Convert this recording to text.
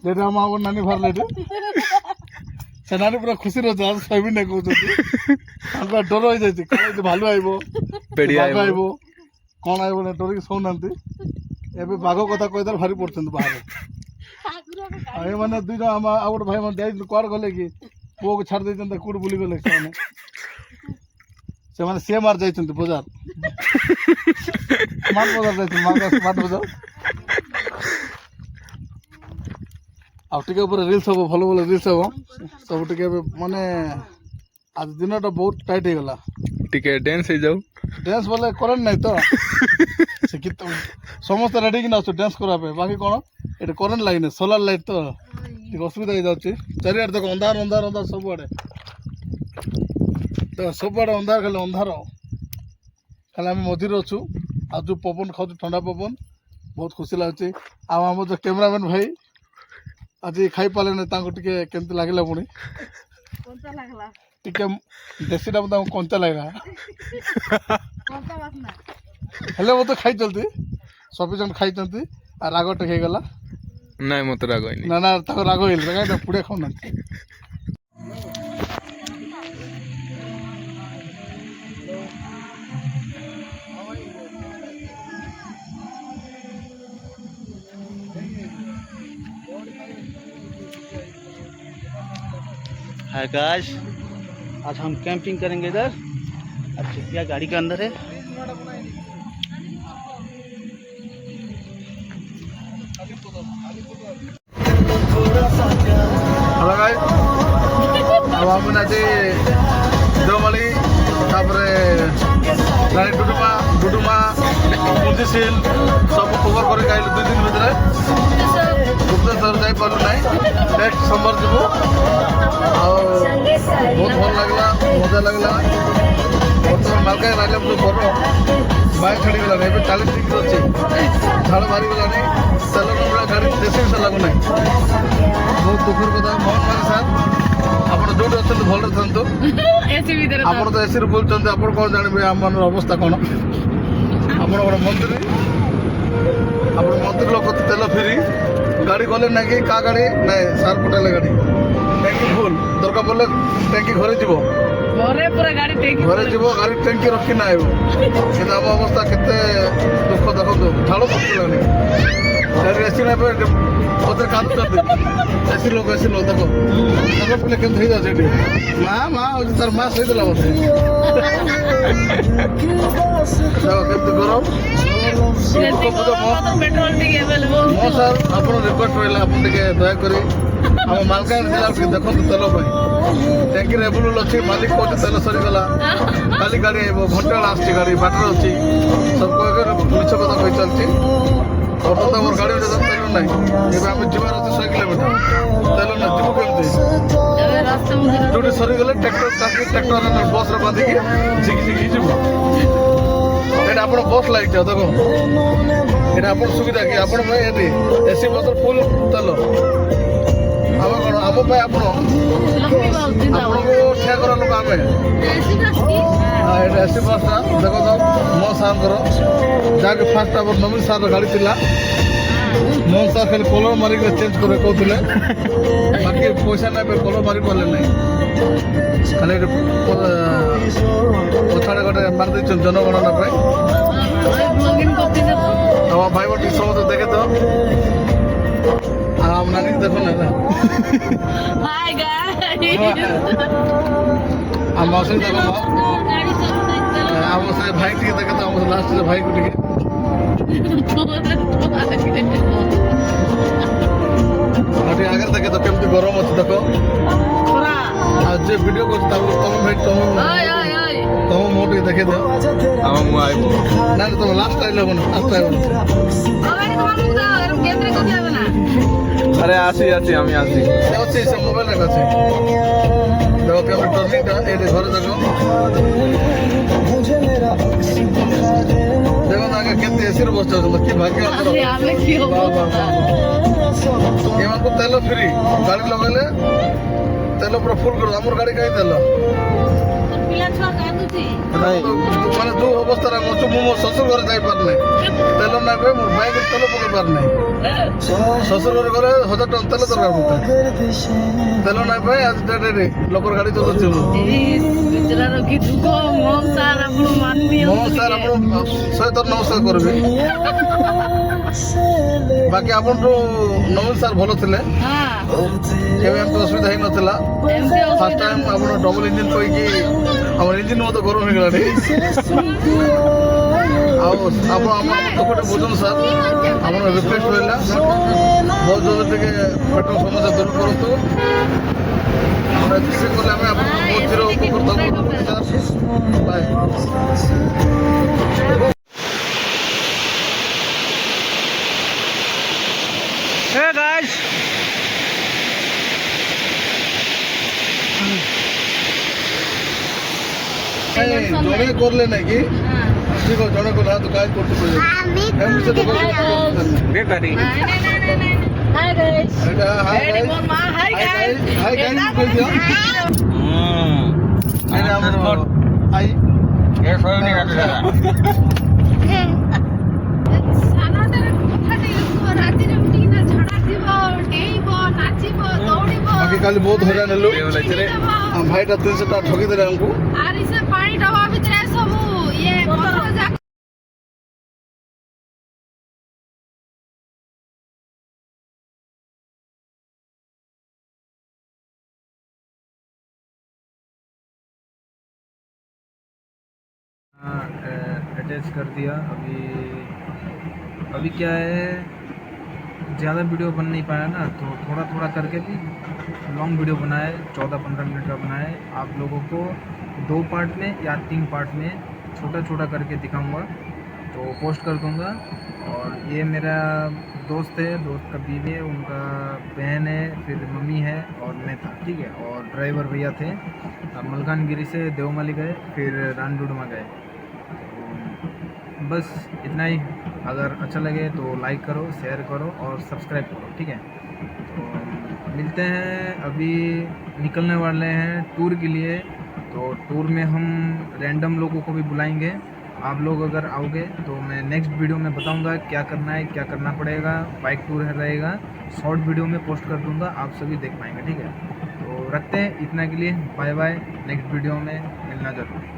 যেটা আমার নানি ভারলে সে নানি পুরা খুশি রয়েছে আজ সবই না কହୁଛନ୍ତି ତାଙ୍କ ଡର ହେଇଯାଇଛି କାଳେ ଭାଲୁ ଆଇବ ବାଘ ଆଇବ କଣ ଆଇବ ନା ଡରିକି ଶୋଉନାହାନ୍ତି ଏବେ ବାଘ କଥା କହିଦେଲେ ଭାରି ପଡୁଛନ୍ତି ବାହାରେ ଆଉ ଏମାନେ ଦୁଇ ଜଣ ଆମ ଆଉ ଗୋଟେ ଭାଇ ମାନେ ଯାଇଛନ୍ତି କୁଆଡେ ଗଲେ କି ପୁଅକୁ ଛାଡ଼ି ଦେଇଛନ୍ତି କୋଉଠି ବୁଲି ଗଲେ ସେମାନେ ସିଏ ମାର ଯାଇଛନ୍ତି ବଜାର ସ୍ମାର୍ଟ ବଜାର ଯାଇଛନ୍ତି ସ୍ମାର୍ଟ ବଜାର ଆଉ ଟିକେ ଉପରେ ରିଲ୍ସ ହବ ଭଲ ଭଲ ରିଲ୍ସ ହବ ସବୁ ଟିକେ ମାନେ ଆଜି ଦିନଟା ବହୁତ ଟାଇଟ୍ ହେଇଗଲା ଟିକେ ଡ୍ୟାନ୍ସ ହେଇଯାଉ ଡ୍ୟାନ୍ସ ବୋଲେ କରେଣ୍ଟ ନାହିଁ ତ ସେ ଗୀତ ସମସ୍ତେ ରେଡି କିନା ଅଛୁ ଡ୍ୟାନ୍ସ କରିବା ପାଇଁ ବାକି କ'ଣ ଏଠି କରେଣ୍ଟ ଲାଗିନି ସୋଲାର ଲାଇଟ୍ ତ ଟିକେ ଅସୁବିଧା ହେଇଯାଉଛି ଚାରିଆଡ଼େ ଦେଖ ଅନ୍ଧାର ଅନ୍ଧାର ଅନ୍ଧାର ସବୁଆଡ଼େ ଦେଖ ସବୁଆଡ଼େ ଅନ୍ଧାର ଅନ୍ଧାର ଖାଲି ଆମେ ମଝିରେ ଅଛୁ ଆଉ ଯେଉଁ ପବନ ଖାଉଛୁ ଥଣ୍ଡା ପବନ ବହୁତ ଖୁସି ଲାଗୁଛି ଆଉ ଆମର ଯେଉଁ କ୍ୟାମେରାମ୍ୟାନ୍ ଭାଇ ଆଜି ଖାଇପାରିଲେନି ତାଙ୍କୁ ଟିକେ କେମିତି ଲାଗିଲା ପୁଣି ଟିକେ ଦେଶୀଟା ତାଙ୍କୁ କଞ୍ଚା ଲାଗିଲା ହେଲେ ମୋତେ ଖାଇଛନ୍ତି ସଫିସିଏଣ୍ଟ ଖାଇଛନ୍ତି ଆଉ ରାଗ ଟିକେ ହେଇଗଲା ନାଇଁ ମୋତେ ରାଗ ହେଇନି ନା ନା ତାଙ୍କ ରାଗ ହେଇଗଲା କାହିଁକି ପୁଡ଼ିଆ ଖାଉନାହାନ୍ତି हाय गाइस आज हम कैंपिंग करेंगे इधर अब चिड़िया गाड़ी के अंदर है हेलो गाइस अब आपण आज देवमाली तापरे रानी डुडुमा पुंजीशील सब कवर करके आइलु 2 दिन भितर भुवनेश्वर जाई पारु नाई नेक्स्ट समर जीवो बहुत भल लगला मजा लगला बर्तमान मालकाई राइले जो कर बाइक छाड़ी गला 40 डिग्री अच्छे झाड़ मारी गला तेल नमला गाड़ी देशी से लगू ना बहुत दुखर कथा मोहन मान साथ आप जो अच्छा भले था आप तो एसी बोलते आप कौन जानवे आम मान अवस्था कौन आप गोटे मंत्री आप मंत्री लोग तेल फ्री गाड़ी गले ना कि क्या गाड़ी ना सार पटाले गाड़ी टैंकी फुल दरकार पड़े टैंकी घरे जीव घरे जीव गाड़ी टैंकी रखी ना आम अवस्था केते दुख देखो झाड़ पकड़ानी एसी ना मत कांदुच्च एसी लोग देखो पिले के माँ माँ तार माँ सही देला मत देखो गरम मो सर आप रिक्वेस्ट रहा आप दयाकोरी आम मालकान जिला देखो तेल टैंकी एभेलेबल अच्छी मालिक कौन तेल सरीगला खाली गाड़ी आइब घंटे आसची गाड़ी बाटर अच्छी सब मिछ कथा कही चलती बर्तमान मोर गाड़ी तेल ना आम जीवार अच्छे 100 किलोमीटर तेल ना जीव केमती जो सरीगले ट्रैक्टर बस बांधिकी झिकी झिकी जीव ये आप बस लाइट देखो ये आप सुविधा कि आप एसी बस फुल तेल आम कौन आम आपको ठिया कर लोक आम एसी बसटा देखो तो मो सार जहाँकि फास्ट आम नवीन सार गाड़ी थी मोहन सार खाली कलर मारिक चेंज करे कहते बाकी पैसा ना कलर मारी पारे ना खाली पछाड़े गोटे मार दे जनगणना भाई बटी समस्त देखे तो आम नानी देखो ना आम मौसी देखो आम से भाई टी देखे तो आम लास्ट भाई को टी आगे देखे तो केमती गरम अच्छे देखो आज वीडियो कर तुम भाई तुम मोटे देखे दो ना तुम लास्ट आइल ना लास्ट आइल अरे आसी आसी आमी आसी अच्छे से मोबाइल रे আছে দেখো কেমন টর্নিংটা এই ঘরে দেখো দেখো না আগে কেমন এসি রে বসছ কি ভাগ্য আছে আরে কি হবে এমানকো তেল ফ্রি গাড়ি লাগালে তেল পুরো ফুল করো আমার গাড়ি কাই তেল ମାନେ ଯୋଉ ଅବସ୍ଥାରେ ଆମେ ଅଛୁ ମୁଁ ମୋ ଶ୍ୱଶୁର ଘରେ ଯାଇପାରୁନି ତେଲ ନାହିଁ ଭାଇ ମୋ ବାଇକ୍ ତେଲ ପକେଇ ପାରୁନି ଶ୍ୱଶୁର ଘରେ ଗଲେ 1000 ଟଙ୍କା ତେଲ ଦରକାର ମତେ ତେଲ ନାହିଁ ଭାଇ ଆଜି ଡେଟରେ ଲୋକର ଗାଡ଼ି ଚଲାଉଛି ମୁଁ ସାର୍ ଆପଣ 100 ଥର ନମସ୍କାର କରିବି ବାକି ଆପଣଠୁ ନବୀନ ସାର୍ ଭଲ ଥିଲେ କେବେ ଏମିତି ଅସୁବିଧା ହେଇନଥିଲା ଫାର୍ଷ୍ଟ ଟାଇମ୍ ଆପଣ ଡବଲ ଇଞ୍ଜିନ୍ କହିକି ଆମର ଇଞ୍ଜିନ୍ ମଧ୍ୟ ଗରମ ହେଇଗଲାଣି ଆଉ ଆପଣ ଆମ ଦୁଃଖଟେ ବୁଝନ୍ତୁ ସାର୍ ଆମର ରିକ୍ୱେଷ୍ଟ ରହିଲା ବହୁତ ଜଲ୍ଦି ଟିକେ ପେଟ୍ରୋଲ ସମସ୍ୟା ଦୂର କରନ୍ତୁ ସେ କଲେ ଆମେ ଆପଣଙ୍କୁ ବହୁତ ଚିର ଉପକୃତ ହେବୁ ସାର୍ ବାଏ Hey guys, ଜଣେ କରିଲେ ନାଇଁ କି ଠିକ ଅଛି ଜଣେ କଲେ ତୁ କାହିଁ କରୁଛୁ ବେକାରୀ Hi guys. ବାକି କାଲି ବହୁତ ହଇରାଣ ହେଲୁ ଭାଇଟା 300 ଟଙ୍କା ଠକିଦେଲେ ଆମକୁ अटैच कर दिया। अभी क्या है, ज़्यादा वीडियो बन नहीं पाया ना, तो थोड़ा थोड़ा करके भी लॉन्ग वीडियो बनाए, 14-15 मिनट का बनाए। आप लोगों को 2 पार्ट में या 3 पार्ट में छोटा छोटा करके दिखाऊंगा, तो पोस्ट कर दूंगा। और ये मेरा दोस्त है, दोस्त का बीवी है, उनका बहन है, फिर मम्मी है और मैं था, ठीक है। और ड्राइवर भैया थे, मलकानगिरी से देवमाली गए, फिर रानडुडमा गए। बस इतना ही। अगर अच्छा लगे तो लाइक करो, शेयर करो और सब्सक्राइब करो, ठीक है। तो मिलते हैं, अभी निकलने वाले हैं टूर के लिए। तो टूर में हम रैंडम लोगों को भी बुलाएंगे। आप लोग अगर आओगे तो मैं नेक्स्ट वीडियो में बताऊंगा क्या करना है, क्या करना पड़ेगा। बाइक टूर रहेगा, शॉर्ट वीडियो में पोस्ट कर दूंगा, आप सभी देख पाएंगे, ठीक है। तो रखते हैं इतना के लिए, बाय बाय। नेक्स्ट वीडियो में मिलना जरूर।